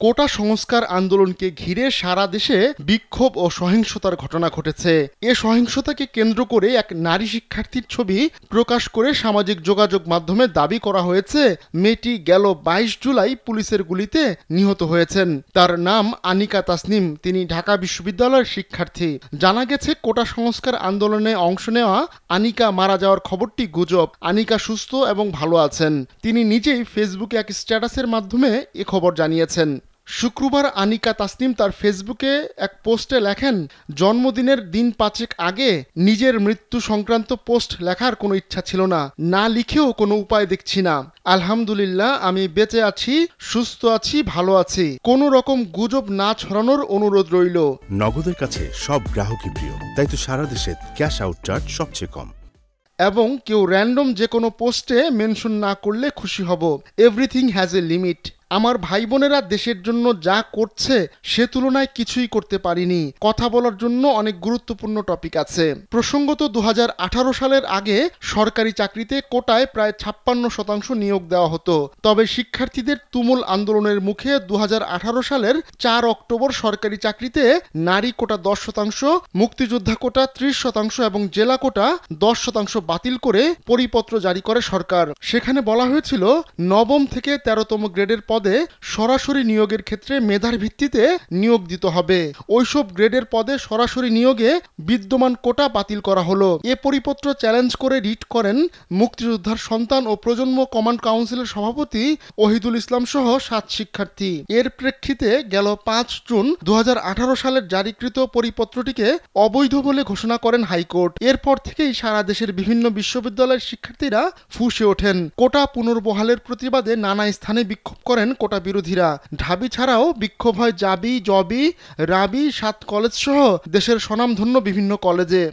কোটা সংস্কার আন্দোলনকে ঘিরে সারা দেশে বিক্ষোভ ও সহিংসতার ঘটনা ঘটেছে। এ সহিংসতাকে কেন্দ্র করে এক নারী শিক্ষার্থীর ছবি প্রকাশ করে সামাজিক যোগাযোগ মাধ্যমে দাবি করা হয়েছে মেয়েটি গেল ২২ জুলাই পুলিশের গুলিতে নিহত হয়েছেন। তার নাম আনিকা তাসনিম। তিনি ঢাকা বিশ্ববিদ্যালয়ের শিক্ষার্থী। জানা গেছে কোটা সংস্কার আন্দোলনে অংশ নেওয়া আনিকা মারা যাওয়ার খবরটি গুজব। আনিকা সুস্থ এবং ভালো আছেন। তিনি নিজেই ফেসবুকে এক স্ট্যাটাসের মাধ্যমে এ খবর জানিয়েছেন। শুক্রবার আনিকা তাসনিম তার ফেসবুকে এক পোস্টে লেখেন, জন্মদিনের দিন ৫ আগে নিজের মৃত্যু সংক্রান্ত পোস্ট লেখার কোনো ইচ্ছা ছিল না লিখেও কোনো উপায় দেখছি না। আলহামদুলিল্লাহ, আমি বেঁচে আছি, সুস্থ আছি, ভালো আছি। কোনো রকম গুজব না ছড়ানোর অনুরোধ রইল। নগদের কাছে সব গ্রাহকই প্রিয়, তাই তো সারা দেশে ক্যাশ আউট চার্জ সবচেয়ে কম। এবং কেউ র্যান্ডম যে কোনো পোস্টে মেনশন না করলে খুশি হব। Everything has a limit. আমার ভাই বোনেরা দেশের জন্য যা করছে সে তুলনায় কিছুই করতে পারিনি। কথা বলার জন্য অনেক গুরুত্বপূর্ণ টপিক আছে। প্রসঙ্গত ২০১৮ সালের আগে সরকারি চাকরিতে কোটায় প্রায় ৫৬% নিয়োগ দেওয়া হতো। তবে শিক্ষার্থীদের তুমুল আন্দোলনের মুখে ২০১৮ সালের ৪ অক্টোবর সরকারি চাকরিতে নারী কোটা ১০%, মুক্তিযোদ্ধা কোটা ৩০% এবং জেলা কোটা ১০% বাতিল করে পরিপত্র জারি করে সরকার। সেখানে বলা হয়েছিল, নবম থেকে ১৩তম গ্রেডের পদে সরাসরি নিয়োগের ক্ষেত্রে মেধার ভিত্তিতে নিয়োগ দিতে হবে। ওইসব গ্রেডের পদে সরাসরি নিয়োগে বিদ্যমান কোটা বাতিল করা হলো। এ পরিপত্র চ্যালেঞ্জ করে রিট করেন মুক্তিযোদ্ধার সন্তান ও প্রজন্ম কমান্ড কাউন্সিলের সভাপতি ওহিদুল ইসলাম সহ ৭ শিক্ষার্থী। এর প্রেক্ষিতে গেল ৫ জুন ২০১৮ সালের জারিকৃত পরিপত্রটিকে অবৈধ বলে ঘোষণা করেন হাইকোর্ট। এরপর থেকেই সারা দেশের বিভিন্ন বিশ্ববিদ্যালয়ের শিক্ষার্থীরা ফুঁসে ওঠেন। কোটা পুনর্বহালের প্রতিবাদে নানা স্থানে বিক্ষোভ করেন কোটা বিরোধীরা। ঢাবি ছাড়াও বিক্ষোভ হয় জাবি, জবি, রাবি, ৭ কলেজ সহ দেশের স্বনামধন্য বিভিন্ন কলেজে।